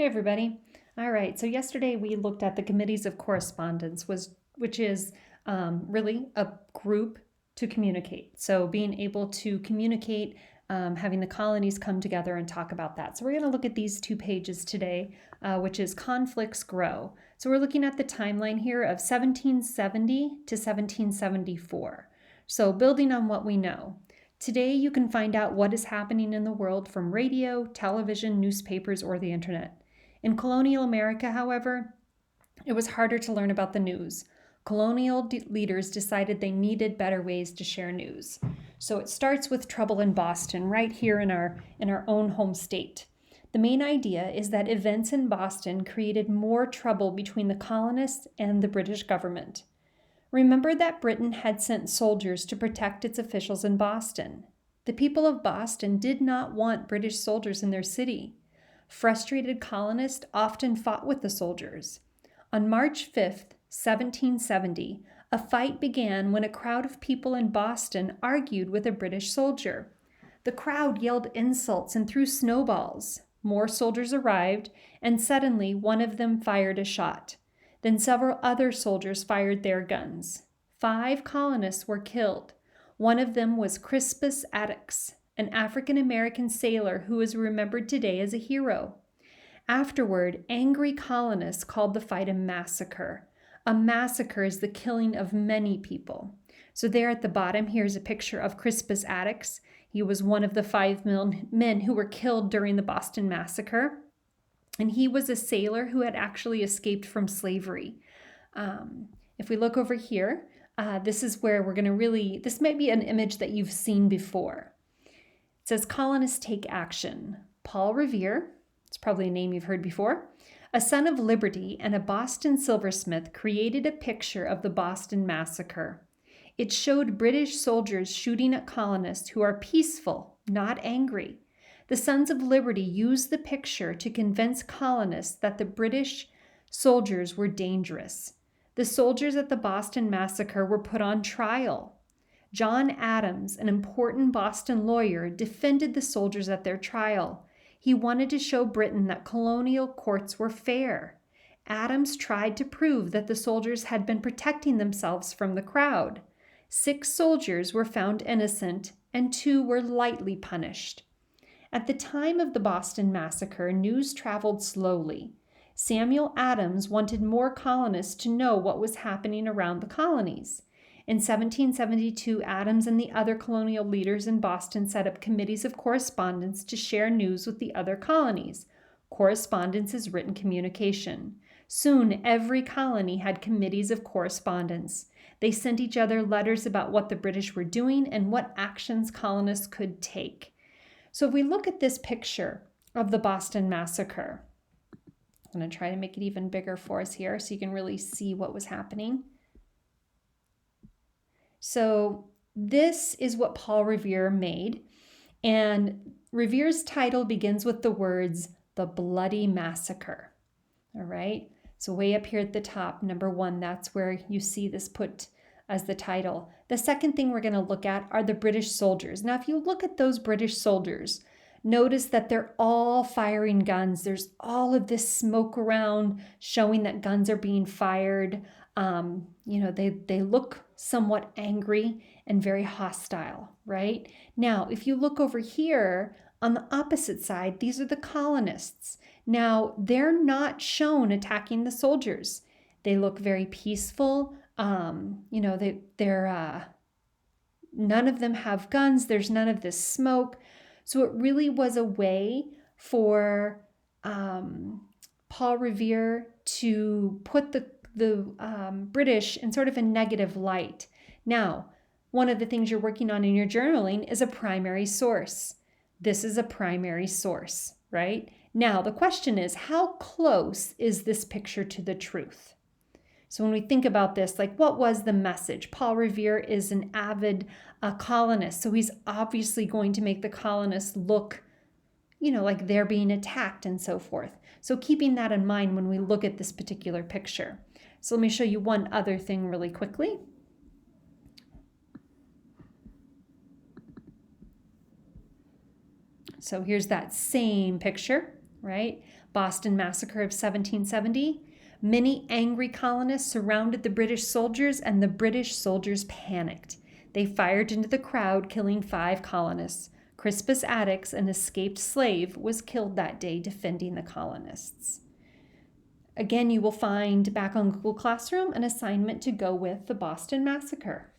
Hey everybody. All right, so yesterday we looked at the committees of correspondence, which is really a group to communicate. So being able to communicate, having the colonies come together and talk about that. So we're going to look at these 2 pages today, which is Conflicts Grow. So we're looking at the timeline here of 1770 to 1774. So building on what we know. Today you can find out what is happening in the world from radio, television, newspapers, or the internet. In colonial America, however, it was harder to learn about the news. Colonial leaders decided they needed better ways to share news. So it starts with trouble in Boston, right here in our own home state. The main idea is that events in Boston created more trouble between the colonists and the British government. Remember that Britain had sent soldiers to protect its officials in Boston. The people of Boston did not want British soldiers in their city. Frustrated colonists often fought with the soldiers. On March 5th, 1770, a fight began when a crowd of people in Boston argued with a British soldier. The crowd yelled insults and threw snowballs. More soldiers arrived, and suddenly one of them fired a shot. Then several other soldiers fired their guns. 5 colonists were killed. One of them was Crispus Attucks, an African-American sailor who is remembered today as a hero. Afterward, angry colonists called the fight a massacre. A massacre is the killing of many people. So there at the bottom, here's a picture of Crispus Attucks. He was one of the 5 men who were killed during the Boston Massacre. And he was a sailor who had actually escaped from slavery. If we look over here, this is where we're going to this might be an image that you've seen before. It says, colonists take action. Paul Revere, it's probably a name you've heard before, a son of liberty and a Boston silversmith, created a picture of the Boston Massacre. It showed British soldiers shooting at colonists who are peaceful, not angry. The Sons of Liberty used the picture to convince colonists that the British soldiers were dangerous. The soldiers at the Boston Massacre were put on trial. John Adams, an important Boston lawyer, defended the soldiers at their trial. He wanted to show Britain that colonial courts were fair. Adams tried to prove that the soldiers had been protecting themselves from the crowd. 6 soldiers were found innocent, and 2 were lightly punished. At the time of the Boston Massacre, news traveled slowly. Samuel Adams wanted more colonists to know what was happening around the colonies. In 1772, Adams and the other colonial leaders in Boston set up committees of correspondence to share news with the other colonies. Correspondence is written communication. Soon, every colony had committees of correspondence. They sent each other letters about what the British were doing and what actions colonists could take. So if we look at this picture of the Boston Massacre, I'm going to try to make it even bigger for us here so you can really see what was happening. So this is what Paul Revere made. And Revere's title begins with the words, "The Bloody Massacre." All right. So way up here at the top, number 1, that's where you see this put as the title. The second thing we're going to look at are the British soldiers. Now, if you look at those British soldiers, notice that they're all firing guns. There's all of this smoke around showing that guns are being fired. They look somewhat angry and very hostile, right? Now, if you look over here on the opposite side, these are the colonists. Now, they're not shown attacking the soldiers. They look very peaceful. None of them have guns. There's none of this smoke. So it really was a way for Paul Revere to put the British in sort of a negative light. Now, one of the things you're working on in your journaling is a primary source. This is a primary source, right? Now, the question is, how close is this picture to the truth? So when we think about this, like, what was the message? Paul Revere is an avid colonist, so he's obviously going to make the colonists look, like they're being attacked and so forth. So keeping that in mind when we look at this particular picture. So let me show you one other thing really quickly. So here's that same picture right? Boston Massacre of 1770. Many angry colonists surrounded the British soldiers, and the British soldiers panicked. They fired into the crowd, killing 5 colonists. Crispus Attucks, an escaped slave, was killed that day defending the colonists. Again, you will find back on Google Classroom an assignment to go with the Boston Massacre.